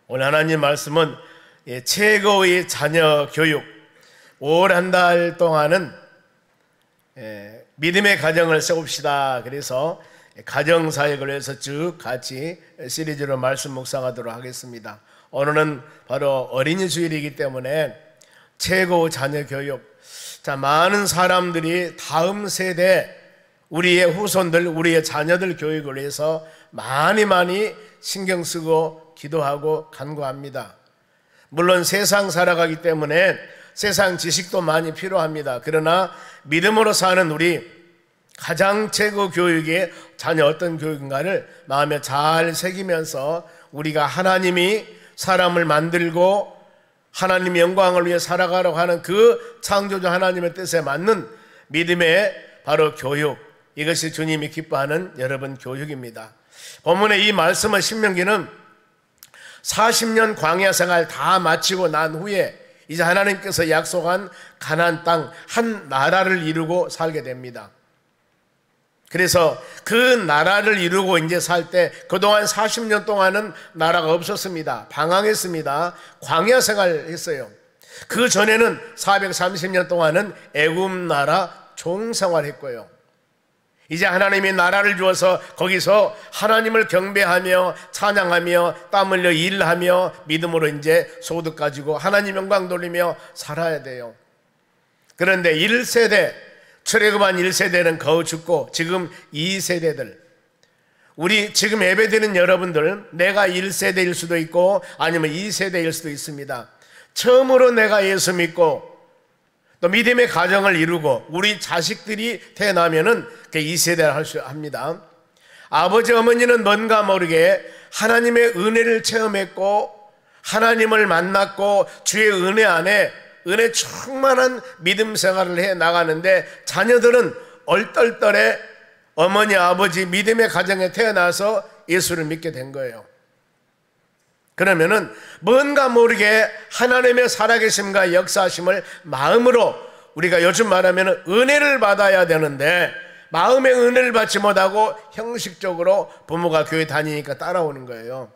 오늘 하나님 말씀은 최고의 자녀 교육, 5월 한 달 동안은 믿음의 가정을 세웁시다. 그래서 가정사역을 해서 쭉 같이 시리즈로 말씀 묵상하도록 하겠습니다. 오늘은 바로 어린이 주일이기 때문에 최고 자녀 교육, 많은 사람들이 다음 세대, 우리의 후손들, 우리의 자녀들 교육을 위해서 많이 신경 쓰고 기도하고 간구합니다. 물론 세상 살아가기 때문에 세상 지식도 많이 필요합니다. 그러나 믿음으로 사는 우리, 가장 최고 교육의 자녀 어떤 교육인가를 마음에 잘 새기면서 우리가 하나님이 사람을 만들고 하나님의 영광을 위해 살아가려고 하는 그 창조주 하나님의 뜻에 맞는 믿음의 바로 교육, 이것이 주님이 기뻐하는 여러분 교육입니다. 본문의 이 말씀은 신명기는 40년 광야 생활 다 마치고 난 후에 이제 하나님께서 약속한 가나안 땅 한 나라를 이루고 살게 됩니다. 그래서 그 나라를 이루고 이제 살 때 그동안 40년 동안은 나라가 없었습니다. 방황했습니다. 광야 생활을 했어요. 그 전에는 430년 동안은 애굽 나라 종생활했고요. 이제 하나님이 나라를 주어서 거기서 하나님을 경배하며 찬양하며 땀 흘려 일하며 믿음으로 이제 소득 가지고 하나님 영광 돌리며 살아야 돼요. 그런데 1세대, 출애굽한 1세대는 거의 죽고 지금 2세대들, 우리 지금 예배드리는 여러분들, 내가 1세대일 수도 있고 아니면 2세대일 수도 있습니다. 처음으로 내가 예수 믿고 또 믿음의 가정을 이루고 우리 자식들이 태어나면은 그 2세대를 할 수 합니다. 아버지 어머니는 뭔가 모르게 하나님의 은혜를 체험했고 하나님을 만났고 주의 은혜 안에 은혜 충만한 믿음 생활을 해 나가는데 자녀들은 얼떨떨에 어머니 아버지 믿음의 가정에 태어나서 예수를 믿게 된 거예요. 그러면은 뭔가 모르게 하나님의 살아계심과 역사하심을 마음으로, 우리가 요즘 말하면 은혜를 받아야 되는데 마음의 은혜를 받지 못하고 형식적으로 부모가 교회 다니니까 따라오는 거예요.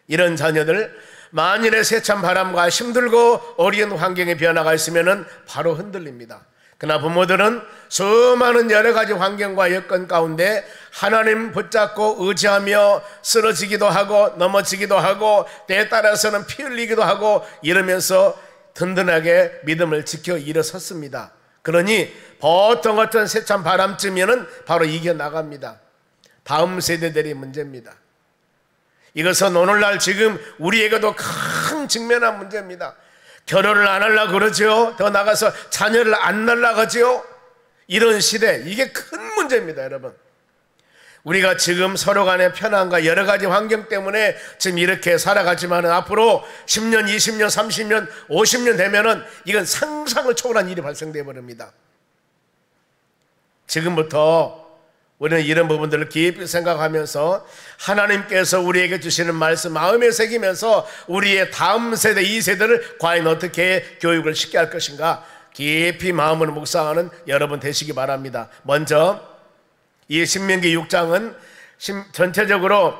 이런 자녀들, 만일에 세찬 바람과 힘들고 어려운 환경의 변화가 있으면 바로 흔들립니다. 그러나 부모들은 수많은 여러 가지 환경과 여건 가운데 하나님 붙잡고 의지하며 쓰러지기도 하고 넘어지기도 하고 때에 따라서는 피 흘리기도 하고 이러면서 든든하게 믿음을 지켜 일어섰습니다. 그러니 보통 어떤 세찬 바람쯤이면 바로 이겨나갑니다. 다음 세대들이 문제입니다. 이것은 오늘날 지금 우리에게도 큰 직면한 문제입니다. 결혼을 안 하려고 그러죠. 더 나가서 자녀를 안 낳으려고 하죠. 이런 시대, 이게 큰 문제입니다. 여러분, 우리가 지금 서로 간의 편안과 여러 가지 환경 때문에 지금 이렇게 살아가지만 앞으로 10년, 20년, 30년, 50년 되면은 이건 상상을 초월한 일이 발생되어 버립니다. 지금부터 우리는 이런 부분들을 깊이 생각하면서 하나님께서 우리에게 주시는 말씀 마음에 새기면서 우리의 다음 세대, 2세대를 과연 어떻게 교육을 쉽게 할 것인가 깊이 마음으로 묵상하는 여러분 되시기 바랍니다. 먼저 이 신명기 6장은 전체적으로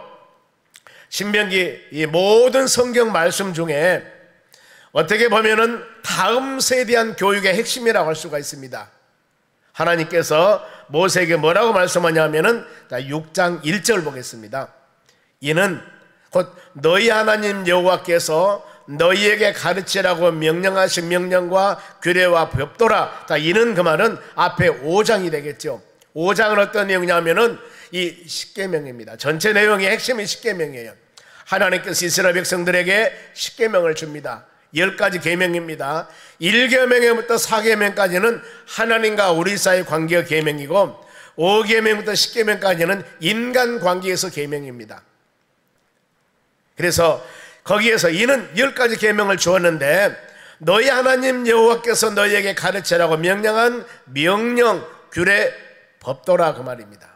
신명기 이 모든 성경 말씀 중에 어떻게 보면은 다음 세대에 대한 교육의 핵심이라고 할 수가 있습니다. 하나님께서 모세에게 뭐라고 말씀하냐면은 6장 1절 보겠습니다. 이는 곧 너희 하나님 여호와께서 너희에게 가르치라고 명령하신 명령과 규례와 법도라. 이는 그 말은 앞에 5장이 되겠죠. 5장은 어떤 내용이냐면은 이 십계명입니다. 전체 내용의 핵심이 십계명이에요. 하나님께서 이스라엘 백성들에게 십계명을 줍니다. 10가지 계명입니다. 1계명부터 4계명까지는 하나님과 우리 사이의 관계의 계명이고 5계명부터 10계명까지는 인간 관계에서 계명입니다. 그래서 거기에서 이는 10가지 계명을 주었는데 너희 하나님 여호와께서 너희에게 가르치라고 명령한 명령, 규례, 법도라 그 말입니다.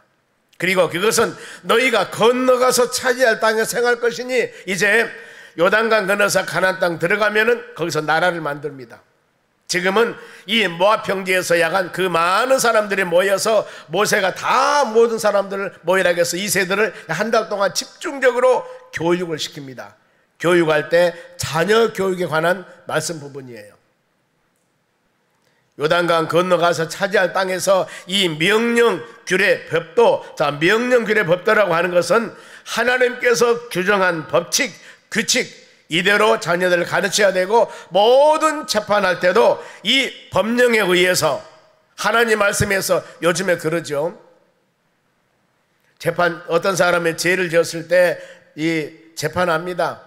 그리고 그것은 너희가 건너가서 차지할 땅에 생활 것이니 이제 요단강 건너서 가나안 땅 들어가면은 거기서 나라를 만듭니다. 지금은 이 모압 평지에서 약간 그 많은 사람들이 모여서 모세가 다 모든 사람들을 모이라 해서 이 세대를 한 달 동안 집중적으로 교육을 시킵니다. 교육할 때 자녀 교육에 관한 말씀 부분이에요. 요단강 건너가서 차지할 땅에서 이 명령 규례 법도, 자, 명령 규례 법도라고 하는 것은 하나님께서 규정한 법칙, 규칙, 이대로 자녀들을 가르쳐야 되고, 모든 재판할 때도 이 법령에 의해서, 하나님 말씀에서, 요즘에 그러죠. 재판, 어떤 사람의 죄를 지었을 때 이 재판합니다.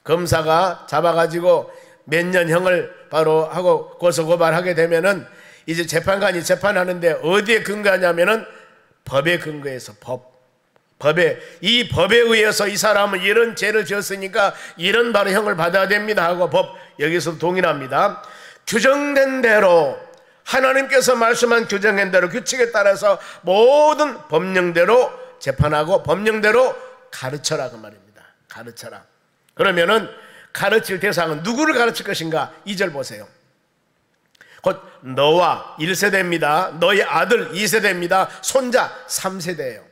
검사가 잡아가지고 몇 년 형을 바로 하고 고소고발하게 되면은 이제 재판관이 재판하는데 어디에 근거하냐면은 법에 근거해서, 이 법에 의해서 이 사람은 이런 죄를 지었으니까 이런 바로 형을 받아야 됩니다 하고 법, 여기서 동일합니다. 규정된 대로, 하나님께서 말씀한 규정된 대로, 규칙에 따라서 모든 법령대로 재판하고 법령대로 가르쳐라, 그 말입니다. 가르쳐라. 그러면은 가르칠 대상은 누구를 가르칠 것인가? 2절 보세요. 곧 너와 1세대입니다. 너의 아들 2세대입니다. 손자 3세대예요.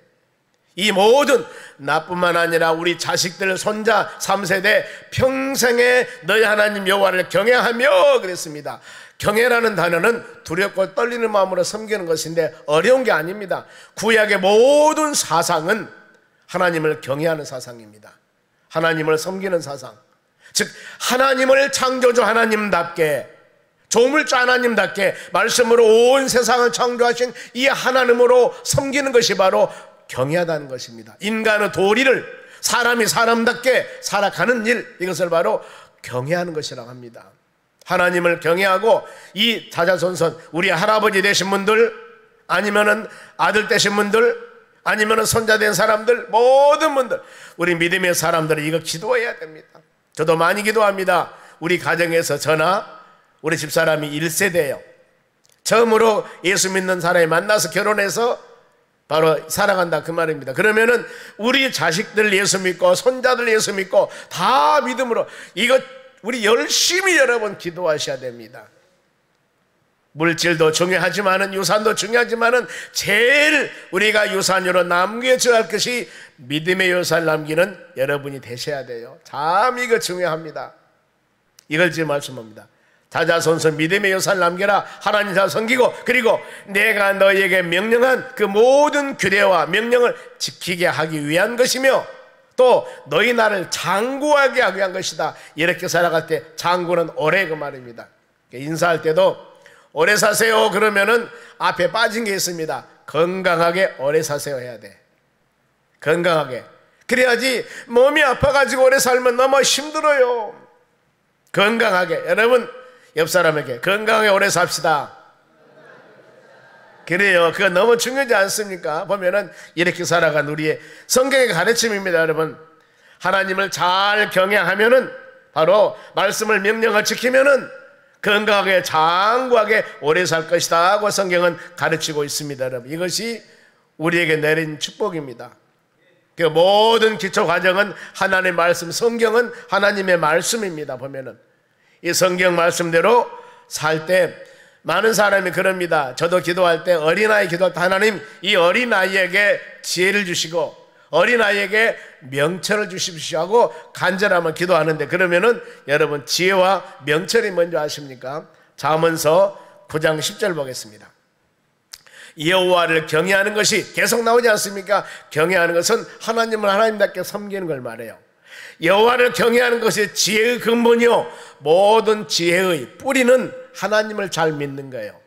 이 모든, 나뿐만 아니라 우리 자식들, 손자 3세대 평생에 너희 하나님 여호와를 경외하며 그랬습니다. 경외라는 단어는 두렵고 떨리는 마음으로 섬기는 것인데 어려운 게 아닙니다. 구약의 모든 사상은 하나님을 경외하는 사상입니다. 하나님을 섬기는 사상, 즉 하나님을 창조주 하나님답게, 조물주 하나님답게 말씀으로 온 세상을 창조하신 이 하나님으로 섬기는 것이 바로 경외하다는 것입니다. 인간의 도리를, 사람이 사람답게 살아가는 일, 이것을 바로 경외하는 것이라고 합니다. 하나님을 경외하고 이 자자손손, 우리 할아버지 되신 분들, 아니면은 아들 되신 분들, 아니면은 손자 된 사람들, 모든 분들, 우리 믿음의 사람들은 이거 기도해야 됩니다. 저도 많이 기도합니다. 우리 가정에서 저나 우리 집사람이 1세대예요. 처음으로 예수 믿는 사람이 만나서 결혼해서 바로 살아간다, 그 말입니다. 그러면은 우리 자식들 예수 믿고 손자들 예수 믿고 다 믿음으로, 이거 우리 열심히 여러분 기도하셔야 됩니다. 물질도 중요하지만은, 유산도 중요하지만은 제일 우리가 유산으로 남겨줘야 할 것이 믿음의 유산을 남기는 여러분이 되셔야 돼요. 참 이거 중요합니다. 이걸 지금 말씀합니다. 자자손손 믿음의 유산을 남겨라. 하나님 잘 섬기고, 그리고 내가 너희에게 명령한 그 모든 규례와 명령을 지키게 하기 위한 것이며, 또 너희 나를 장구하게 하기 위한 것이다. 이렇게 살아갈 때 장구는 오래, 그 말입니다. 인사할 때도 오래 사세요 그러면은 앞에 빠진 게 있습니다. 건강하게 오래 사세요 해야 돼. 건강하게. 그래야지 몸이 아파가지고 오래 살면 너무 힘들어요. 건강하게. 여러분 옆 사람에게 건강하게 오래 삽시다. 그래요. 그거 너무 중요하지 않습니까? 보면은 이렇게 살아간 우리의 성경의 가르침입니다. 여러분, 하나님을 잘 경외하면은, 바로 말씀을 명령을 지키면은 건강하게 장구하게 오래 살 것이다 하고 성경은 가르치고 있습니다. 여러분, 이것이 우리에게 내린 축복입니다. 그 모든 기초 과정은 하나님의 말씀, 성경은 하나님의 말씀입니다. 보면은 이 성경 말씀대로 살 때 많은 사람이 그럽니다. 저도 기도할 때, 어린아이 기도할 때 하나님 이 어린아이에게 지혜를 주시고 어린아이에게 명철을 주십시오 하고 간절하면 기도하는데, 그러면은 여러분 지혜와 명철이 뭔지 아십니까? 잠언서 9장 10절 보겠습니다. 여호와를 경외하는 것이 계속 나오지 않습니까? 경외하는 것은 하나님을 하나님답게 섬기는 걸 말해요. 여호와를 경외하는 것이 지혜의 근본이요, 모든 지혜의 뿌리는 하나님을 잘 믿는 거예요.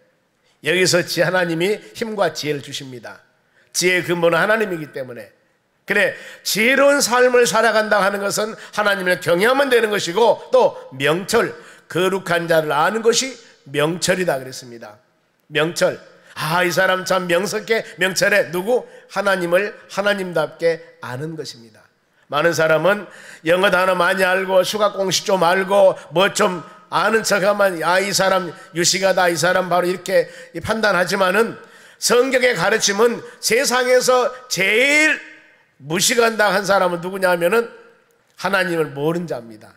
여기서 하나님이 힘과 지혜를 주십니다. 지혜의 근본은 하나님이기 때문에. 그래, 지혜로운 삶을 살아간다 하는 것은 하나님을 경외하면 되는 것이고, 또 명철, 거룩한 자를 아는 것이 명철이다 그랬습니다. 명철, 이 사람 참 명석해, 명철해. 누구? 하나님을 하나님답게 아는 것입니다. 많은 사람은 영어 단어 많이 알고 수학 공식 좀 알고 뭐 좀 아는 척하면 이 사람 유식하다, 이 사람 바로 이렇게 판단하지만은, 성경의 가르침은 세상에서 제일 무식한다 한 사람은 누구냐 하면은 하나님을 모르는 자입니다.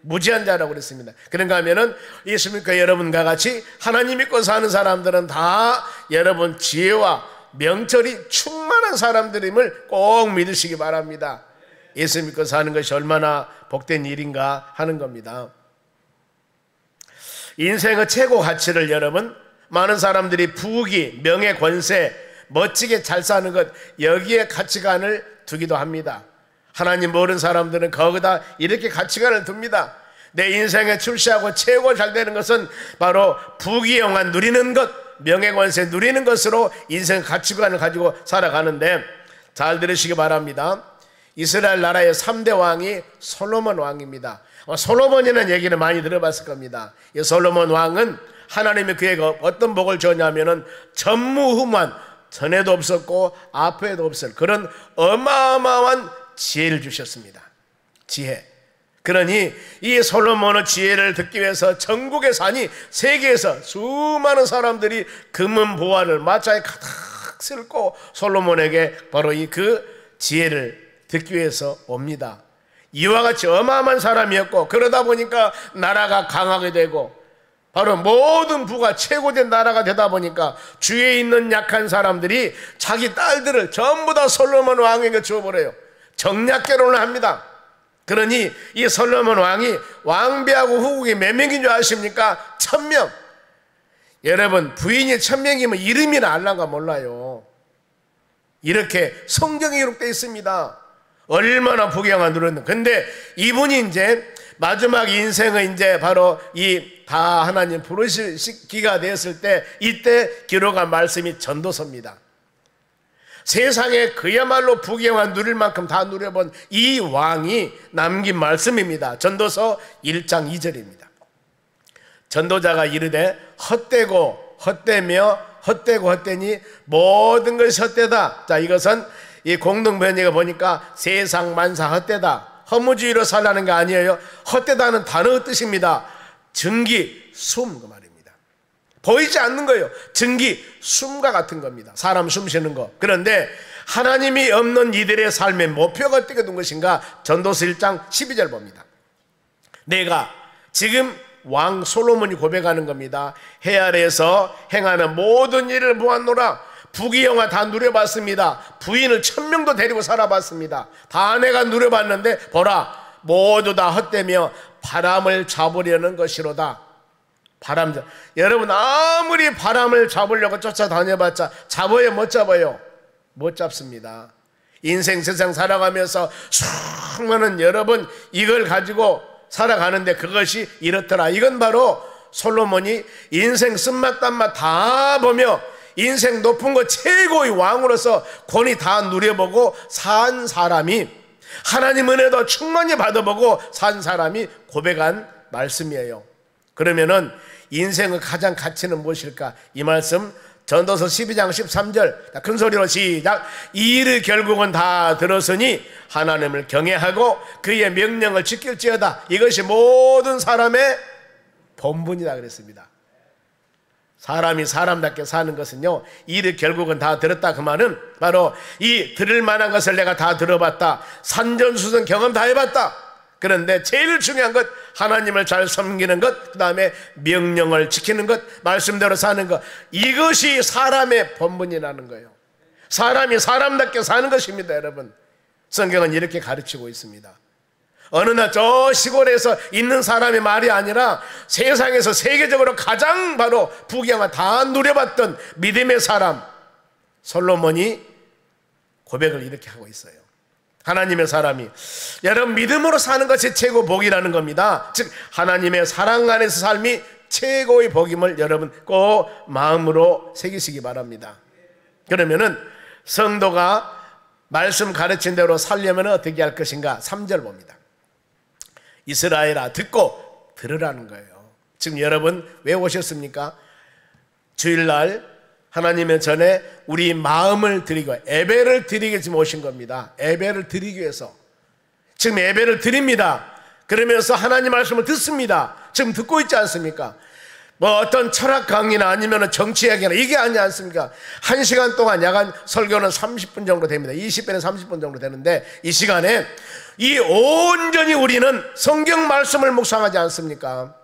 무지한 자라고 그랬습니다. 그런가 하면은 예수 믿고 여러분과 같이 하나님 믿고 사는 사람들은 다 여러분 지혜와 명철이 충만한 사람들임을 꼭 믿으시기 바랍니다. 예수 믿고 사는 것이 얼마나 복된 일인가 하는 겁니다. 인생의 최고 가치를 여러분, 많은 사람들이 부귀, 명예, 권세, 멋지게 잘 사는 것, 여기에 가치관을 두기도 합니다. 하나님 모르는 사람들은 거기다 이렇게 가치관을 둡니다. 내 인생에 출세하고 최고 잘 되는 것은 바로 부귀영화 누리는 것, 명예권세 누리는 것으로 인생 가치관을 가지고 살아가는데, 잘 들으시기 바랍니다. 이스라엘 나라의 3대 왕이 솔로몬 왕입니다. 솔로몬이라는 얘기는 많이 들어봤을 겁니다. 이 솔로몬 왕은 하나님이 그에게 어떤 복을 줬냐면은 전무후무한, 전에도 없었고 앞에도 없을 그런 어마어마한 지혜를 주셨습니다. 지혜. 그러니 이 솔로몬의 지혜를 듣기 위해서 전국에서, 아니 세계에서 수많은 사람들이 금은 보화를 마차에 가득 싣고 솔로몬에게 바로 그 지혜를 듣기 위해서 옵니다. 이와 같이 어마어마한 사람이었고, 그러다 보니까 나라가 강하게 되고 바로 모든 부가 최고된 나라가 되다 보니까 주위에 있는 약한 사람들이 자기 딸들을 전부 다 솔로몬 왕에게 줘버려요. 정략 결혼을 합니다. 그러니 이 솔로몬 왕이 왕비하고 후궁이 몇 명인 줄 아십니까? 1000명. 여러분, 부인이 1000명이면 이름이나 알란가 몰라요. 이렇게 성경에 기록되어 있습니다. 얼마나 부귀영화 누렸는데, 근데 이분이 이제 마지막 인생의 이제 바로 이 다 하나님 부르실 기가 되었을 때, 이때 기록한 말씀이 전도서입니다. 세상에 그야말로 부귀영화 누릴 만큼 다 누려본 이 왕이 남긴 말씀입니다. 전도서 1장 2절입니다. 전도자가 이르되 헛되고 헛되며 헛되고 헛되니 모든 것이 헛되다. 자, 이것은 이 공동번역에 보니까 세상 만사 헛되다, 허무주의로 살라는 게 아니에요. 헛되다는 단어의 뜻입니다. 증기, 숨 그 말입니다. 보이지 않는 거예요. 증기, 숨과 같은 겁니다. 사람 숨 쉬는 거. 그런데 하나님이 없는 이들의 삶의 목표가 어떻게 된 것인가? 전도서 1장 12절 봅니다. 내가 지금 왕 솔로몬이 고백하는 겁니다. 해 아래에서 행하는 모든 일을 보았노라. 부귀영화 다 누려봤습니다. 부인을 1000명도 데리고 살아봤습니다. 다 내가 누려봤는데 보라, 모두 다 헛되며 바람을 잡으려는 것이로다. 여러분, 아무리 바람을 잡으려고 쫓아다녀봤자 잡아요, 못 잡아요? 못 잡습니다. 인생 세상 살아가면서 수많은 여러분 이걸 가지고 살아가는데 그것이 이렇더라. 이건 바로 솔로몬이 인생 쓴맛단맛 다 보며 인생 높은 거 최고의 왕으로서 권위 다 누려보고 산 사람이, 하나님 은혜도 충만히 받아보고 산 사람이 고백한 말씀이에요. 그러면은 인생의 가장 가치는 무엇일까? 이 말씀 전도서 12장 13절 큰 소리로 시작. 이 일을 결국은 다 들었으니 하나님을 경외하고 그의 명령을 지킬지어다. 이것이 모든 사람의 본분이다 그랬습니다. 사람이 사람답게 사는 것은요, 일을 결국은 다 들었다 그 말은 바로 이 들을 만한 것을 내가 다 들어봤다, 산전수전 경험 다 해봤다. 그런데 제일 중요한 것, 하나님을 잘 섬기는 것, 그 다음에 명령을 지키는 것, 말씀대로 사는 것, 이것이 사람의 본분이라는 거예요. 사람이 사람답게 사는 것입니다. 여러분, 성경은 이렇게 가르치고 있습니다. 어느 날 저 시골에서 있는 사람의 말이 아니라 세상에서 세계적으로 가장 바로 부귀영화 다 누려봤던 믿음의 사람 솔로몬이 고백을 이렇게 하고 있어요. 하나님의 사람이, 여러분, 믿음으로 사는 것이 최고 복이라는 겁니다. 즉 하나님의 사랑 안에서 삶이 최고의 복임을 여러분 꼭 마음으로 새기시기 바랍니다. 그러면은 성도가 말씀 가르친 대로 살려면 어떻게 할 것인가? 3절 봅니다. 이스라엘아 듣고 들으라는 거예요. 지금 여러분 왜 오셨습니까? 주일날 하나님의 전에 우리 마음을 드리고 예배를 드리기 위해서 오신 겁니다. 예배를 드리기 위해서 지금 예배를 드립니다. 그러면서 하나님 말씀을 듣습니다. 지금 듣고 있지 않습니까? 뭐 어떤 철학 강의나 아니면 정치 이야기나 이게 아니지 않습니까? 1시간 동안 야간 설교는 30분 정도 됩니다. 20분에 30분 정도 되는데 이 시간에 이 온전히 우리는 성경 말씀을 묵상하지 않습니까?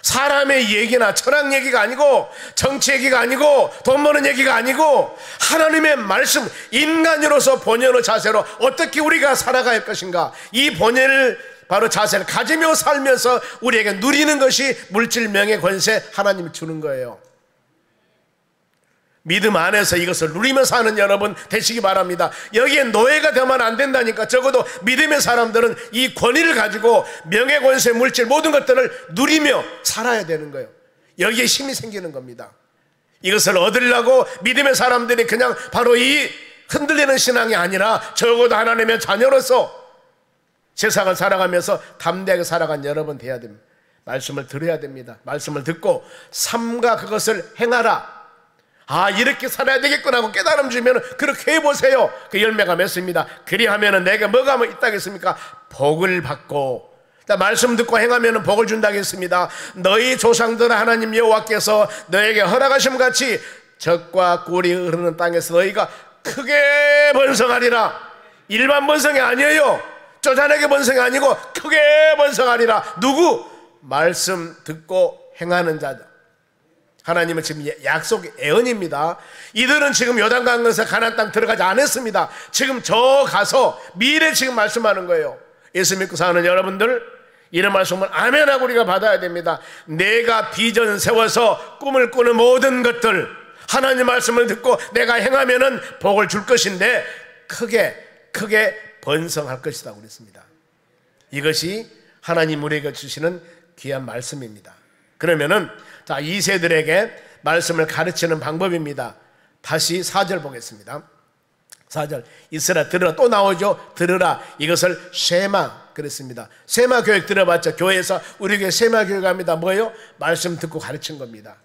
사람의 얘기나 철학 얘기가 아니고, 정치 얘기가 아니고, 돈 버는 얘기가 아니고, 하나님의 말씀, 인간으로서 본연의 자세로 어떻게 우리가 살아갈 것인가, 이 본연을 바로 자세를 가지며 살면서 우리에게 누리는 것이 물질, 명예, 권세 하나님이 주는 거예요. 믿음 안에서 이것을 누리며 사는 여러분 되시기 바랍니다. 여기에 노예가 되면 안 된다니까. 적어도 믿음의 사람들은 이 권위를 가지고 명예, 권세, 물질 모든 것들을 누리며 살아야 되는 거예요. 여기에 힘이 생기는 겁니다. 이것을 얻으려고 믿음의 사람들이 그냥 바로 이 흔들리는 신앙이 아니라 적어도 하나님의 자녀로서 세상을 살아가면서 담대하게 살아간 여러분 되어야 됩니다. 말씀을 들어야 됩니다. 말씀을 듣고 삶과 그것을 행하라. 아, 이렇게 살아야 되겠구나 하고 깨달음 주면 그렇게 해보세요. 그 열매가 맺습니다. 그리하면 내게 뭐가 있다겠습니까? 복을 받고, 말씀 듣고 행하면 복을 준다겠습니다. 너희 조상들 하나님 여호와께서 너에게 허락하심 같이 젖과 꿀이 흐르는 땅에서 너희가 크게 번성하리라. 일반 번성이 아니에요. 쪼잔하게 번성이 아니고 크게 번성하리라. 누구? 말씀 듣고 행하는 자다. 하나님은 지금 약속 예언입니다. 이들은 지금 요단강에서 가나안 땅 들어가지 않았습니다. 지금 저 가서 미래 지금 말씀하는 거예요. 예수 믿고 사는 여러분들, 이런 말씀을 아멘하고 우리가 받아야 됩니다. 내가 비전 세워서 꿈을 꾸는 모든 것들 하나님 말씀을 듣고 내가 행하면은 복을 줄 것인데 크게 번성할 것이다 그랬습니다. 이것이 하나님 우리에게 주시는 귀한 말씀입니다. 그러면은 자, 이 세들에게 말씀을 가르치는 방법입니다. 다시 4절 보겠습니다. 4절 이스라엘 들으라. 또 나오죠. 들으라. 이것을 쉐마 그랬습니다. 쉐마 교육 들어봤죠. 교회에서 우리 교회 쉐마 교육합니다. 뭐예요? 말씀 듣고 가르친 겁니다.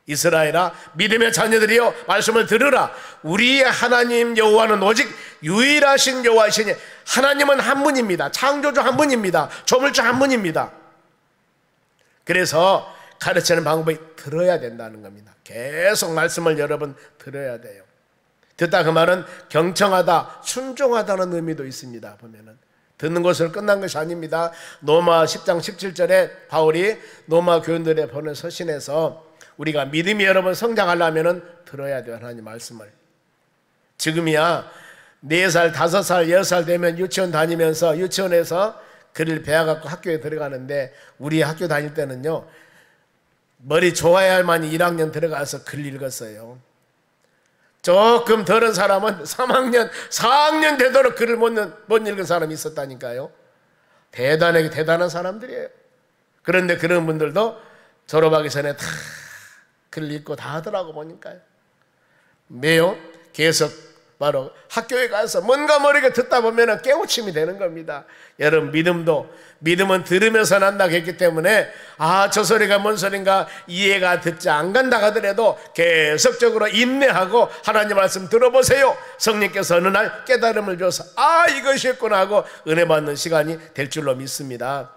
이스라엘아, 믿음의 자녀들이여, 말씀을 들으라. 우리의 하나님 여호와는 오직 유일하신 여호와이시니, 하나님은 한 분입니다. 창조주 한 분입니다. 조물주 한 분입니다. 그래서 가르치는 방법이 들어야 된다는 겁니다. 계속 말씀을 여러분 들어야 돼요. 듣다 그 말은 경청하다, 순종하다는 의미도 있습니다. 보면은 듣는 것으로 끝난 것이 아닙니다. 로마 10장 17절에 바울이 로마 교인들에 보낸 서신에서 우리가 믿음이 여러분 성장하려면 들어야 돼요. 하나님 말씀을. 지금이야 4살, 5살, 6살 되면 유치원 다니면서 유치원에서 글을 배워갖고 학교에 들어가는데, 우리 학교 다닐 때는요, 머리 좋아야 할 만이 1학년 들어가서 글 읽었어요. 조금 덜은 사람은 3학년, 4학년 되도록 글을 못 읽은 사람이 있었다니까요. 대단한 사람들이에요. 그런데 그런 분들도 졸업하기 전에 다 글을 읽고 다 하더라고 보니까요. 매요 계속 바로 학교에 가서 뭔가 모르게 듣다 보면 깨우침이 되는 겁니다. 여러분, 믿음은 들으면서 난다고 했기 때문에 저 소리가 뭔 소린가 이해가 듣지 안 간다 하더라도 계속적으로 인내하고 하나님 말씀 들어보세요. 성령께서 어느 날 깨달음을 줘서 이것이었구나 하고 은혜 받는 시간이 될 줄로 믿습니다.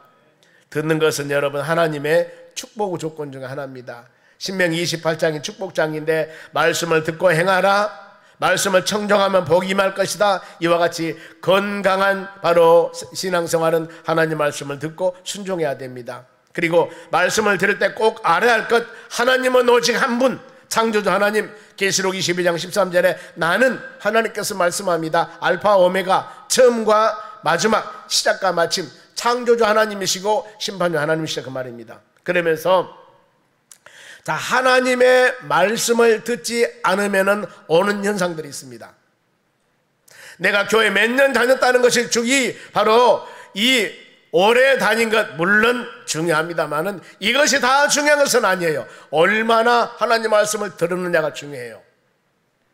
듣는 것은 여러분 하나님의 축복 조건 중에 하나입니다. 신명기 28장이 축복장인데, 말씀을 듣고 행하라. 말씀을 청정하면 복이 임할 것이다. 이와 같이 건강한 바로 신앙생활은 하나님 말씀을 듣고 순종해야 됩니다. 그리고 말씀을 들을 때 꼭 알아야 할 것, 하나님은 오직 한 분, 창조주 하나님. 계시록 22장 13절에 나는 하나님께서 말씀합니다. 알파 오메가, 처음과 마지막, 시작과 마침, 창조주 하나님이시고 심판주 하나님이시다 그 말입니다. 그러면서 자, 하나님의 말씀을 듣지 않으면 오는 현상들이 있습니다. 내가 교회 몇 년 다녔다는 것이 바로 이 오래 다닌 것 물론 중요합니다만은 이것이 다 중요한 것은 아니에요. 얼마나 하나님 말씀을 들었느냐가 중요해요.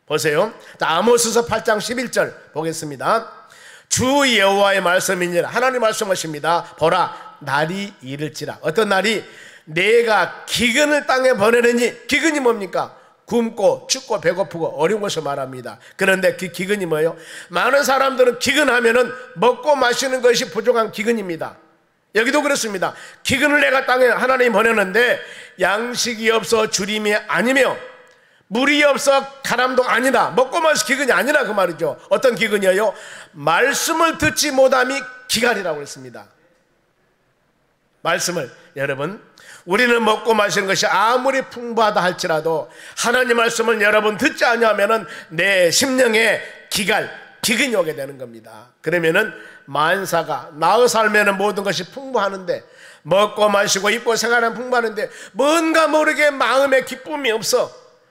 보세요. 자, 아모스서 8장 11절 보겠습니다. 주 여호와의 말씀이니라. 하나님 말씀하십니다. 보라, 날이 이를지라. 어떤 날이? 내가 기근을 땅에 보내느니. 기근이 뭡니까? 굶고 춥고 배고프고 어려운 것을 말합니다. 그런데 그 기근이 뭐예요? 많은 사람들은 기근하면은 먹고 마시는 것이 부족한 기근입니다. 여기도 그렇습니다. 기근을 내가 땅에 하나님이 보내는데 양식이 없어 주림이 아니며 물이 없어 가람도 아니다, 먹고 마실 기근이 아니라 그 말이죠. 어떤 기근이에요? 말씀을 듣지 못함이 기갈이라고 했습니다. 말씀을, 여러분, 우리는 먹고 마시는 것이 아무리 풍부하다 할지라도 하나님 말씀을 여러분 듣지 않으면 내 심령에 기근이 오게 되는 겁니다. 그러면은 만사가, 나의 삶에는 모든 것이 풍부하는데, 먹고 마시고 입고 생활하는 풍부하는데 뭔가 모르게 마음에 기쁨이 없어,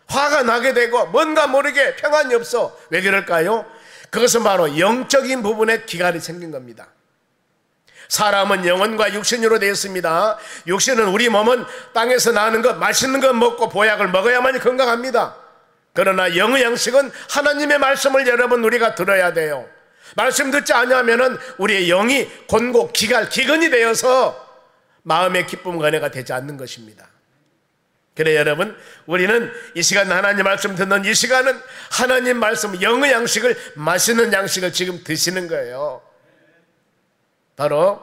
화가 나게 되고 뭔가 모르게 평안이 없어. 왜 그럴까요? 그것은 바로 영적인 부분에 기갈이 생긴 겁니다. 사람은 영혼과 육신으로 되어 있습니다. 육신은, 우리 몸은 땅에서 나는 것, 맛있는 것 먹고 보약을 먹어야만 건강합니다. 그러나 영의 양식은 하나님의 말씀을 여러분 우리가 들어야 돼요. 말씀 듣지 않으면 우리의 영이 곤고 기근이 되어서 마음의 기쁨과 은혜가 되지 않는 것입니다. 그래 여러분, 우리는 이 시간 하나님 말씀 듣는 이 시간은 하나님 말씀, 영의 양식을, 맛있는 양식을 지금 드시는 거예요. 바로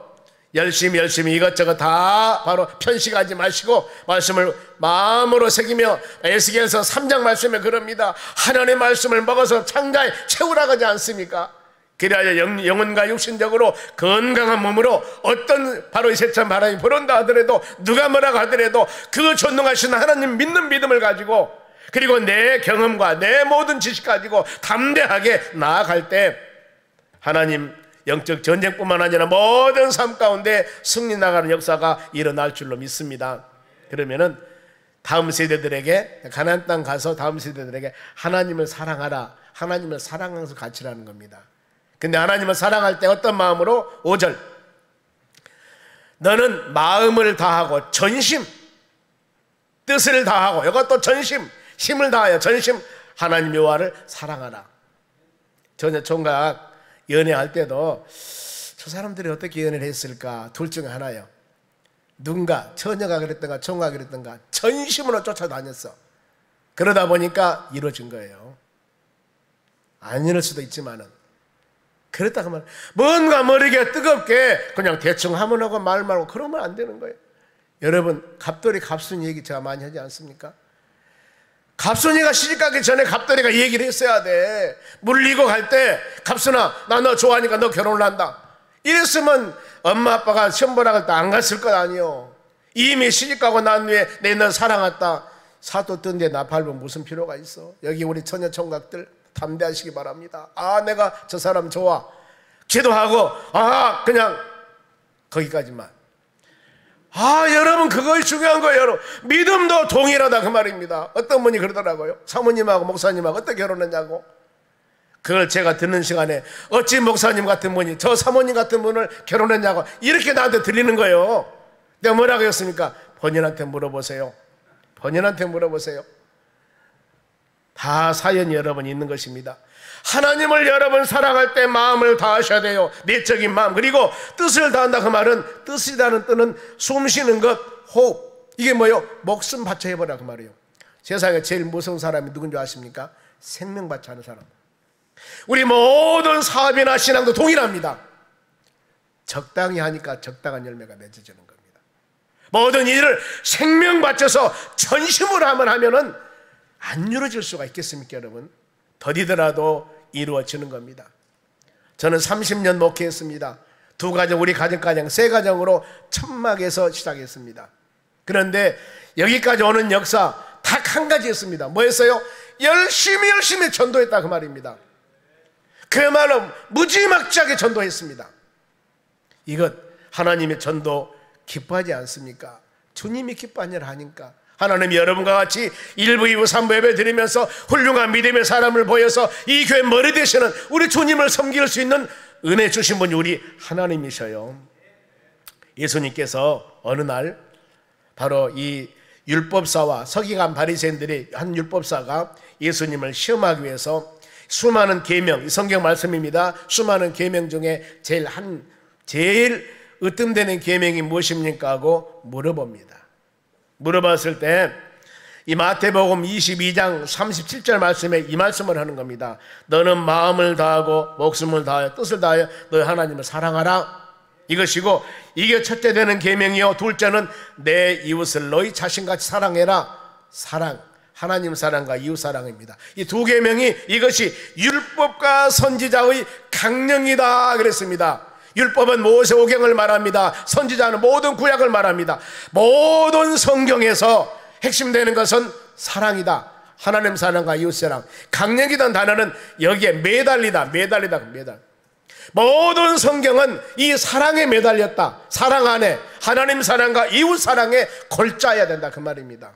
열심히 이것저것 다 바로 편식하지 마시고 말씀을 마음으로 새기며, 에스겔서 3장 말씀에 그럽니다. 하나님의 말씀을 먹어서 창자에 채우라고 하지 않습니까? 그래야 영혼과 육신적으로 건강한 몸으로 어떤 바로 이 세상 바람이 불어온다 하더라도, 누가 뭐라고 하더라도 그 전능하신 하나님 믿는 믿음을 가지고, 그리고 내 경험과 내 모든 지식 가지고 담대하게 나아갈 때 하나님 영적 전쟁뿐만 아니라 모든 삶 가운데 승리 나가는 역사가 일어날 줄로 믿습니다. 그러면은 다음 세대들에게, 가나안 땅 가서 다음 세대들에게 하나님을 사랑하라, 하나님을 사랑하면서 가치라는 겁니다. 근데 하나님을 사랑할 때 어떤 마음으로? 5절, 너는 마음을 다하고 전심, 뜻을 다하고, 이것도 전심, 힘을 다하여 전심 하나님 여호와를 사랑하라. 전에 총각 연애할 때도 저 사람들이 어떻게 연애를 했을까? 둘 중에 하나예요. 누군가, 처녀가 그랬던가 총각이 그랬던가 전심으로 쫓아다녔어. 그러다 보니까 이루어진 거예요. 안 이룰 수도 있지만은, 그렇다 하면 뭔가 모르게 뜨겁게 그냥 대충 하면 하고 말 말고 그러면 안 되는 거예요. 여러분, 갑돌이 갑순이 얘기 제가 많이 하지 않습니까? 갑순이가 시집가기 전에 갑돌이가 얘기를 했어야 돼. 물리고 갈 때, 갑순아 나 너 좋아하니까 너 결혼을 한다, 이랬으면 엄마 아빠가 시험 보라 할 때 안 갔을 것 아니요. 이미 시집가고 난 후에 내 너 사랑했다, 사도 뜬데 나팔면 무슨 필요가 있어. 여기 우리 처녀 총각들 담대하시기 바랍니다. 아, 내가 저 사람 좋아, 기도하고 그냥 거기까지만. 여러분, 그것이 중요한 거예요. 여러분, 믿음도 동일하다 그 말입니다. 어떤 분이 그러더라고요. 사모님하고 목사님하고 어떻게 결혼했냐고. 그걸 제가 듣는 시간에 어찌 목사님 같은 분이 저 사모님 같은 분을 결혼했냐고 이렇게 나한테 들리는 거예요. 내가 뭐라고 했습니까? 본인한테 물어보세요. 본인한테 물어보세요. 다 사연이 여러분 있는 것입니다. 하나님을 여러분 사랑할 때 마음을 다하셔야 돼요. 내적인 마음. 그리고 뜻을 다한다 그 말은, 뜻이라는 뜻은 숨 쉬는 것, 호흡. 이게 뭐예요? 목숨 바쳐 해보라 그 말이에요. 세상에 제일 무서운 사람이 누군지 아십니까? 생명 바쳐 하는 사람. 우리 모든 사업이나 신앙도 동일합니다. 적당히 하니까 적당한 열매가 맺어지는 겁니다. 모든 일을 생명 바쳐서 전심으로 하면은 안 이루어질 수가 있겠습니까 여러분? 더디더라도 이루어지는 겁니다. 저는 30년 목회했습니다. 두 가정, 우리 가정 세 가정으로 천막에서 시작했습니다. 그런데 여기까지 오는 역사 딱 한 가지였습니다. 뭐였어요? 열심히 전도했다 그 말입니다. 그야말로 무지막지하게 전도했습니다. 이것 하나님의 전도 기뻐하지 않습니까? 주님이 기뻐하느라 하니까. 하나님이 여러분과 같이 1부, 2부, 3부 예배 드리면서 훌륭한 믿음의 사람을 보여서 이 교회 머리 되시는 우리 주님을 섬길 수 있는 은혜 주신 분이 우리 하나님이셔요. 예수님께서 어느 날 바로 이 율법사와 서기관 바리새인들이 한 율법사가 예수님을 시험하기 위해서 수많은 계명, 성경 말씀입니다. 수많은 계명 중에 제일 으뜸되는 계명이 무엇입니까 하고 물어봅니다. 물어봤을 때 이 마태복음 22장 37절 말씀에 이 말씀을 하는 겁니다. 너는 마음을 다하고 목숨을 다하여 뜻을 다하여 너희 하나님을 사랑하라. 이것이고 이게 첫째 되는 계명이요, 둘째는 내 이웃을 너희 자신같이 사랑해라. 사랑, 하나님 사랑과 이웃 사랑입니다. 이 두 계명이 이것이 율법과 선지자의 강령이다 그랬습니다. 율법은 모세오경을 말합니다. 선지자는 모든 구약을 말합니다. 모든 성경에서 핵심되는 것은 사랑이다. 하나님 사랑과 이웃 사랑. 강령이라는 단어는 여기에 매달. 모든 성경은 이 사랑에 매달렸다. 사랑 안에 하나님 사랑과 이웃 사랑에 골자야 된다 그 말입니다.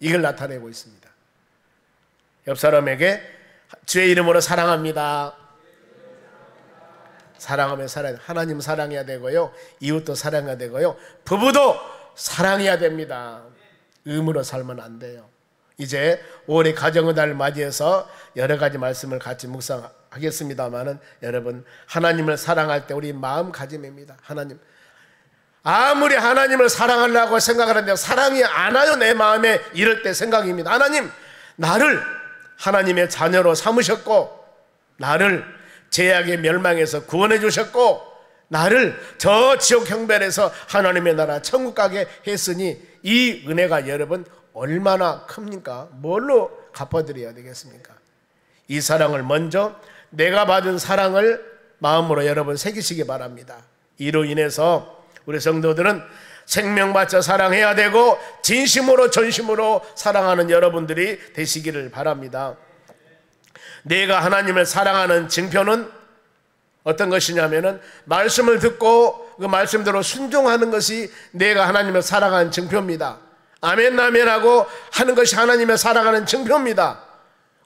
이걸 나타내고 있습니다. 옆 사람에게 주의 이름으로 사랑합니다. 사랑하면 하나님 사랑해야 되고요, 이웃도 사랑해야 되고요, 부부도 사랑해야 됩니다. 의무로 살면 안 돼요. 이제 올해 가정의 달을 맞이해서 여러 가지 말씀을 같이 묵상하겠습니다만은, 여러분, 하나님을 사랑할 때 우리 마음가짐입니다. 하나님, 아무리 하나님을 사랑하려고 생각하는데 사랑이 안 와요. 내 마음에 이럴 때 생각입니다. 하나님, 나를 하나님의 자녀로 삼으셨고, 나를 죄악의 멸망에서 구원해 주셨고, 나를 저 지옥 형벌에서 하나님의 나라 천국 가게 했으니 이 은혜가 여러분 얼마나 큽니까? 뭘로 갚아드려야 되겠습니까? 이 사랑을 먼저, 내가 받은 사랑을 마음으로 여러분 새기시기 바랍니다. 이로 인해서 우리 성도들은 생명 바쳐 사랑해야 되고 진심으로 전심으로 사랑하는 여러분들이 되시기를 바랍니다. 내가 하나님을 사랑하는 증표는 어떤 것이냐면은, 말씀을 듣고 그 말씀대로 순종하는 것이 내가 하나님을 사랑하는 증표입니다. 아멘 아멘 하고 하는 것이 하나님을 사랑하는 증표입니다.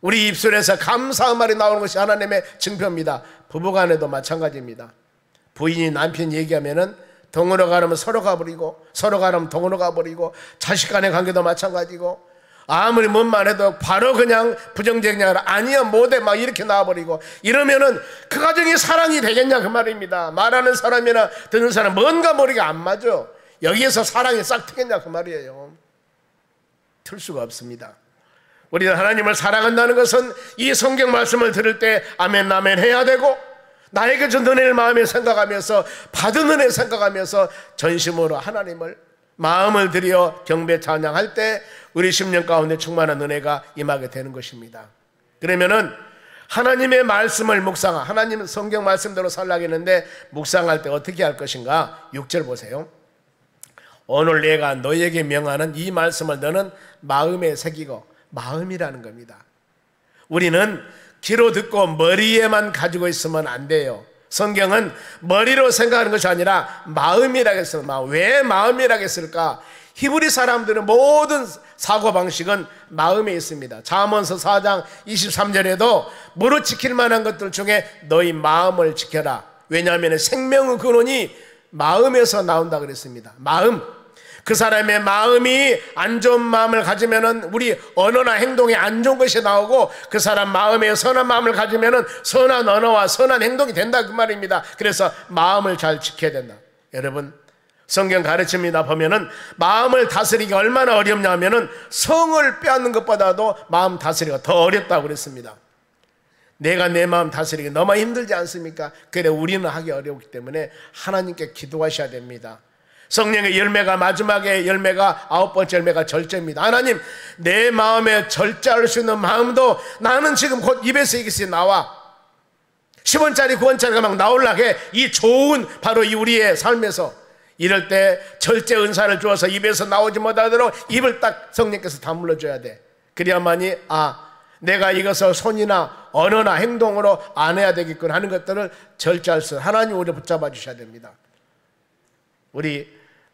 우리 입술에서 감사한 말이 나오는 것이 하나님의 증표입니다. 부부간에도 마찬가지입니다. 부인이 남편 얘기하면은 동으로 가려면 서로 가버리고, 서로 가려면 동으로 가버리고, 자식 간의 관계도 마찬가지고, 아무리 뭔 말해도 바로 그냥 부정적인 아니야 못해 막 이렇게 나와버리고, 이러면은 그 가정이 사랑이 되겠냐 그 말입니다. 말하는 사람이나 듣는 사람 뭔가 머리가 안 맞아. 여기에서 사랑이 싹 트겠냐 그 말이에요. 틀 수가 없습니다. 우리는 하나님을 사랑한다는 것은 이 성경 말씀을 들을 때 아멘 아멘 해야 되고, 나에게 준 은혜를 마음에 생각하면서, 받은 은혜 생각하면서 전심으로 하나님을 마음을 들여 경배 찬양할 때 우리 심령 가운데 충만한 은혜가 임하게 되는 것입니다. 그러면은 하나님의 말씀을 하나님은 성경 말씀대로 살라겠는데 묵상할 때 어떻게 할 것인가? 6절 보세요. 오늘 내가 너에게 명하는 이 말씀을 너는 마음에 새기고. 마음이라는 겁니다. 우리는 귀로 듣고 머리에만 가지고 있으면 안 돼요. 성경은 머리로 생각하는 것이 아니라 마음이라고 했습니다. 왜 마음이라고 했을까? 히브리 사람들은 모든 사고방식은 마음에 있습니다. 잠언서 4장 23절에도 무릇 지킬 만한 것들 중에 너희 마음을 지켜라. 왜냐하면 생명의 근원이 마음에서 나온다 그랬습니다. 마음. 그 사람의 마음이 안 좋은 마음을 가지면은 우리 언어나 행동에 안 좋은 것이 나오고, 그 사람 마음에 선한 마음을 가지면은 선한 언어와 선한 행동이 된다 그 말입니다. 그래서 마음을 잘 지켜야 된다. 여러분, 성경 가르칩니다. 보면은 마음을 다스리기가 얼마나 어렵냐면은 성을 빼앗는 것보다도 마음 다스리기가 더 어렵다고 그랬습니다. 내가 내 마음 다스리기 너무 힘들지 않습니까? 그래 우리는 하기 어렵기 때문에 하나님께 기도하셔야 됩니다. 성령의 열매가, 마지막에 열매가, 9번째 열매가 절제입니다. 하나님, 내 마음에 절제할 수 있는 마음도 나는 지금 곧 입에서 이것이 나와 10원짜리 9원짜리가 막 나오려게, 이 좋은 바로 이 우리의 삶에서 이럴 때 절제 은사를 주어서 입에서 나오지 못하도록 입을 딱 성령께서 다물러 줘야 돼. 그래야만이 내가 이것을 손이나 언어나 행동으로 안 해야 되겠군 하는 것들을 절제할 수, 하나님 우리 붙잡아 주셔야 됩니다.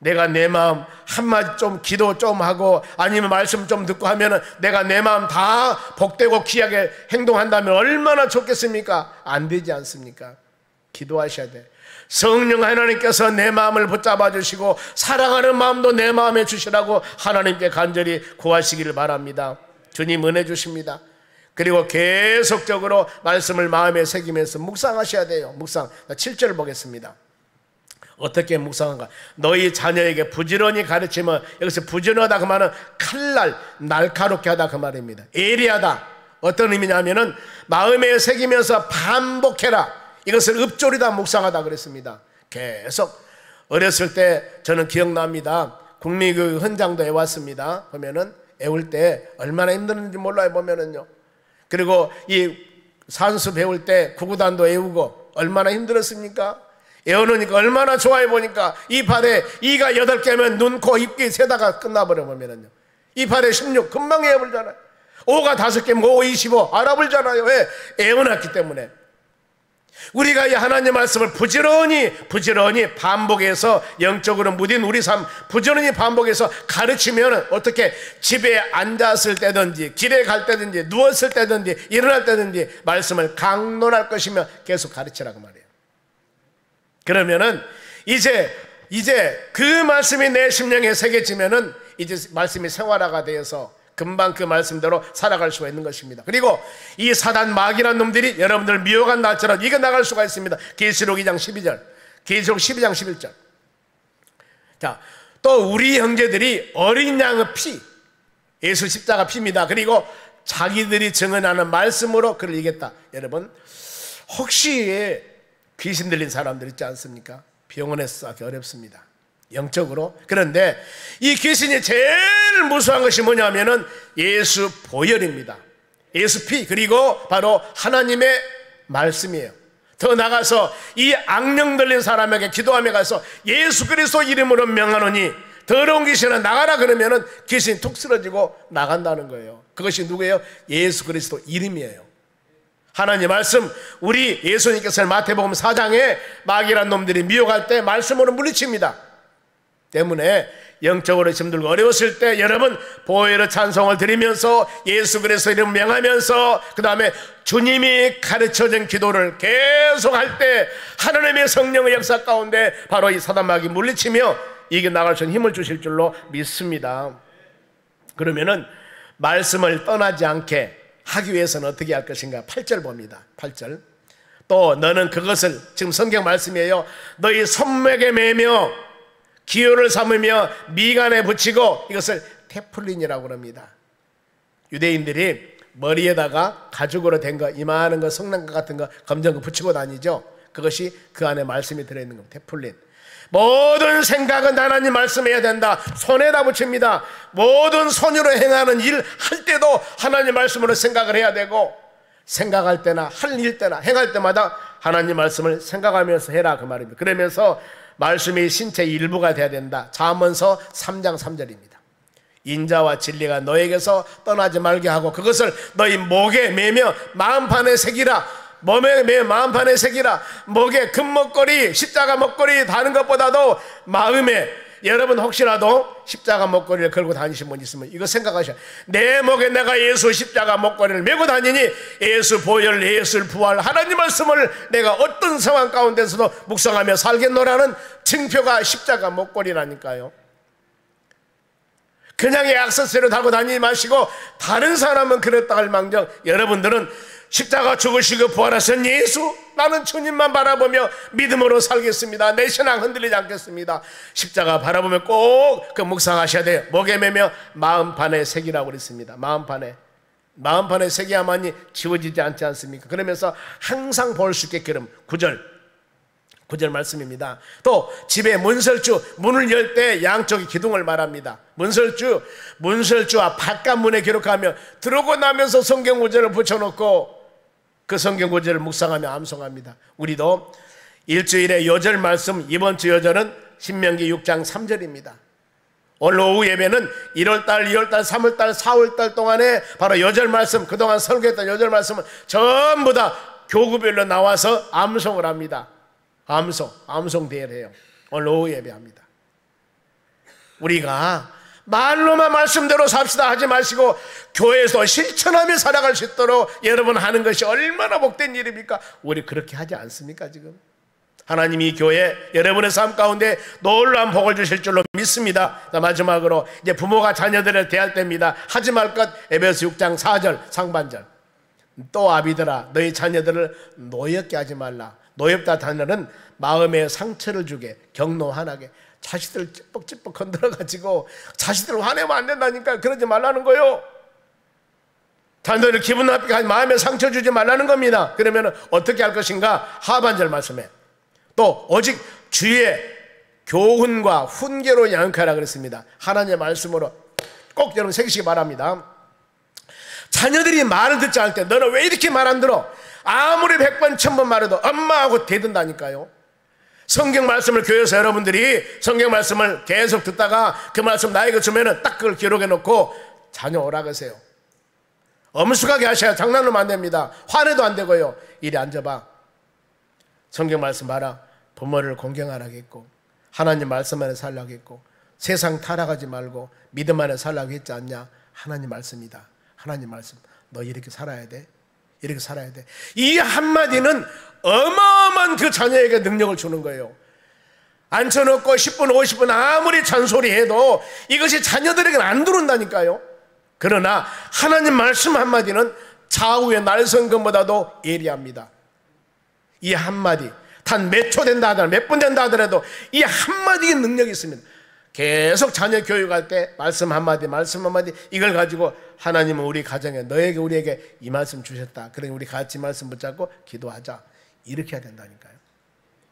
내가 내 마음 한마디 좀 기도 좀 하고 아니면 말씀 좀 듣고 하면은 내가 내 마음 다 복되고 귀하게 행동한다면 얼마나 좋겠습니까? 안 되지 않습니까? 기도하셔야 돼. 성령 하나님께서 내 마음을 붙잡아 주시고 사랑하는 마음도 내 마음에 주시라고 하나님께 간절히 구하시기를 바랍니다. 주님 은혜 주십니다. 그리고 계속적으로 말씀을 마음에 새기면서 묵상하셔야 돼요. 묵상. 7절 보겠습니다. 어떻게 묵상한가? 너희 자녀에게 부지런히 가르치면, 여기서 부지런하다 그 말은 칼날, 날카롭게 하다 그 말입니다. 예리하다. 어떤 의미냐면은 마음에 새기면서 반복해라. 이것을 읊조리다 묵상하다 그랬습니다. 계속 어렸을 때 저는 기억납니다. 국민교육 현장도 해왔습니다. 보면은 애울 때 얼마나 힘들었는지 몰라요, 보면은요. 그리고 이 산수 배울 때 구구단도 애우고 얼마나 힘들었습니까? 애우니까 얼마나 좋아해 보니까 이팔에 이가 8개면 눈, 코, 입기 세다가 끝나버려 보면은요. 이팔에 16 금방 애워버리잖아요. 5가 5개면 5, 25 알아버리잖아요. 왜? 애워놨기 때문에. 우리가 이 하나님 말씀을 부지런히 반복해서 영적으로 무딘 우리 삶 부지런히 반복해서 가르치면 어떻게 집에 앉았을 때든지 길에 갈 때든지 누웠을 때든지 일어날 때든지 말씀을 강론할 것이며 계속 가르치라고 말해요. 그러면은 이제 그 말씀이 내 심령에 새겨지면은 이제 말씀이 생활화가 되어서 금방 그 말씀대로 살아갈 수가 있는 것입니다. 그리고 이 사단 마귀란 놈들이 여러분들 미혹한 날처럼 이겨나갈 수가 있습니다. 계시록 2장 12절, 계시록 12장 11절. 자, 또 우리 형제들이 어린 양의 피, 예수 십자가 피입니다. 그리고 자기들이 증언하는 말씀으로 그를 이겼다. 여러분, 혹시 귀신 들린 사람들 있지 않습니까? 병원에서 하기 어렵습니다, 영적으로. 그런데 이 귀신이 제일 무서운 것이 뭐냐면은 예수 보혈입니다. 예수 피, 그리고 바로 하나님의 말씀이에요. 더 나가서 이 악령 들린 사람에게 기도하며 가서 예수 그리스도 이름으로 명하노니 더러운 귀신아 나가라 그러면은 귀신이 툭 쓰러지고 나간다는 거예요. 그것이 누구예요? 예수 그리스도 이름이에요. 하나님 말씀, 우리 예수님께서는 마태복음 4장에 마귀란 놈들이 미혹할 때 말씀으로 물리칩니다. 때문에 영적으로 힘들고 어려웠을 때 여러분 보혈의 찬송을 드리면서 예수 그리스도 이름 명하면서 그 다음에 주님이 가르쳐준 기도를 계속할 때 하나님의 성령의 역사 가운데 바로 이 사단마귀 물리치며 이겨나갈 수 있는 힘을 주실 줄로 믿습니다. 그러면은 말씀을 떠나지 않게 하기 위해서는 어떻게 할 것인가? 8절 봅니다. 8절. 또 너는 그것을, 지금 성경 말씀이에요, 너희 손목에 매며 기호를 삼으며 미간에 붙이고, 이것을 테플린이라고 합니다. 유대인들이 머리에다가 가죽으로 된 거, 이만한 거, 성난과 같은 거, 검정 거 붙이고 다니죠. 그것이 그 안에 말씀이 들어있는 겁니다. 테플린. 모든 생각은 하나님 말씀해야 된다. 손에다 붙입니다. 모든 손으로 행하는 일 할 때도 하나님 말씀으로 생각을 해야 되고, 생각할 때나 할 일 때나 행할 때마다 하나님 말씀을 생각하면서 해라, 그 말입니다. 그러면서 말씀이 신체의 일부가 돼야 된다. 잠언서 3장 3절입니다. 인자와 진리가 너에게서 떠나지 말게 하고 그것을 너희 목에 매며 마음판에 새기라. 몸에 매 마음판에 새기라. 목에 금목걸이, 십자가 목걸이 다는 것보다도 마음에, 여러분 혹시라도 십자가 목걸이를 걸고 다니신 분 있으면 이거 생각하셔. 내 목에 내가 예수 십자가 목걸이를 메고 다니니 예수 보혈, 예수 부활, 하나님 말씀을 내가 어떤 상황 가운데서도 묵상하며 살겠노라는 증표가 십자가 목걸이라니까요. 그냥 액세서리를 달고 다니지 마시고, 다른 사람은 그랬다 할 망정 여러분들은 십자가 죽으시고 부활하신 예수, 나는 주님만 바라보며 믿음으로 살겠습니다. 내 신앙 흔들리지 않겠습니다. 십자가 바라보며 꼭 그 묵상하셔야 돼요. 목에 매며 마음판에 새기라고 그랬습니다. 마음판에 새겨야만이 지워지지 않지 않습니까? 그러면서 항상 볼 수 있게 그럼 9절 말씀입니다. 또 집에 문설주, 문을 열 때 양쪽에 기둥을 말합니다. 문설주와 바깥문에 기록하며 들어오고 나면서 성경 구절을 붙여놓고 그 성경 구절을 묵상하며 암송합니다. 우리도 일주일에 요절 말씀, 이번 주 요절은 신명기 6장 3절입니다. 오늘 오후 예배는 1월달, 2월달, 3월달, 4월달 동안에 바로 요절 말씀, 그동안 설교했던 요절 말씀을 전부 다 교구별로 나와서 암송을 합니다. 암송 대회를 해요. 오늘 오후 예배합니다. 우리가 말로만 말씀대로 삽시다 하지 마시고 교회에서 실천하며 살아갈 수 있도록 여러분 하는 것이 얼마나 복된 일입니까? 우리 그렇게 하지 않습니까 지금? 하나님이 교회 여러분의 삶 가운데 놀라운 복을 주실 줄로 믿습니다. 자, 마지막으로 이제 부모가 자녀들을 대할 때입니다. 하지 말 것, 에베소 6장 4절 상반절. 또 아비들아 너희 자녀들을 노엽게 하지 말라. 노엽다 단어는 마음에 상처를 주게, 격노하나게, 자식들 찌뻑찌뻑 건드려가지고 자식들 화내면 안 된다니까. 그러지 말라는 거요. 자녀들 기분 나쁘게 하지, 마음에 상처 주지 말라는 겁니다. 그러면 어떻게 할 것인가? 하반절 말씀에 또 오직 주의 교훈과 훈계로 양육하라 그랬습니다. 하나님의 말씀으로 꼭 여러분 새기시기 바랍니다. 자녀들이 말을 듣지 않을 때 너는 왜 이렇게 말 안 들어? 아무리 100번 1000번 말해도 엄마하고 대든다니까요. 성경 말씀을 교회에서 여러분들이 성경 말씀을 계속 듣다가 그 말씀 나에게 주면은 딱 그걸 기록해 놓고 자녀 오라 그러세요. 엄숙하게 하셔야 장난하면 안 됩니다. 화내도 안 되고요. 이리 앉아봐. 성경 말씀 봐라. 부모를 공경하라겠고 하나님 말씀 안에 살라겠고 세상 타락하지 말고 믿음 안에 살라고 했지 않냐? 하나님 말씀이다. 하나님 말씀. 너 이렇게 살아야 돼. 이렇게 살아야 돼. 이 한마디는 어마어마한 그 자녀에게 능력을 주는 거예요. 앉혀놓고 10분 50분 아무리 잔소리해도 이것이 자녀들에게는 안 들어온다니까요. 그러나 하나님 말씀 한마디는 좌우의 날성금보다도 예리합니다. 이 한마디 단 몇 초 된다 하더라도 몇 분 된다 하더라도 이 한마디의 능력이 있습니다. 계속 자녀 교육할 때 말씀 한마디 이걸 가지고 하나님은 우리 가정에 너에게 우리에게 이 말씀 주셨다. 그러니 우리 같이 말씀 붙잡고 기도하자. 이렇게 해야 된다니까요.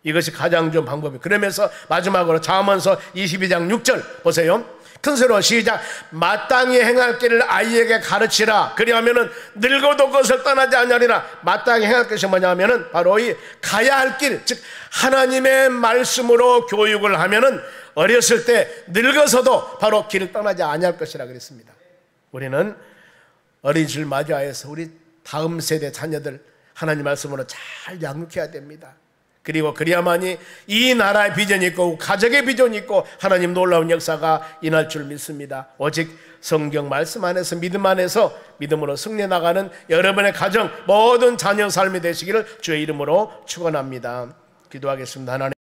이것이 가장 좋은 방법이에요. 그러면서 마지막으로 잠언서 22장 6절 보세요. 큰 소리로 시작. 마땅히 행할 길을 아이에게 가르치라. 그리하면은 늙어도 그것을 떠나지 아니하리라. 마땅히 행할 것이 뭐냐면은 바로 이 가야 할 길, 즉 하나님의 말씀으로 교육을 하면은 어렸을 때 늙어서도 바로 길을 떠나지 아니할 것이라 그랬습니다. 우리는 어린이집을 맞이하여서 우리 다음 세대 자녀들 하나님 말씀으로 잘 양육해야 됩니다. 그리고 그래야만이 이 나라의 비전이 있고 가족의 비전이 있고 하나님 놀라운 역사가 일어날 줄 믿습니다. 오직 성경 말씀 안에서 믿음 안에서 믿음으로 승리해 나가는 여러분의 가정 모든 자녀 삶이 되시기를 주의 이름으로 축원합니다. 기도하겠습니다. 하나님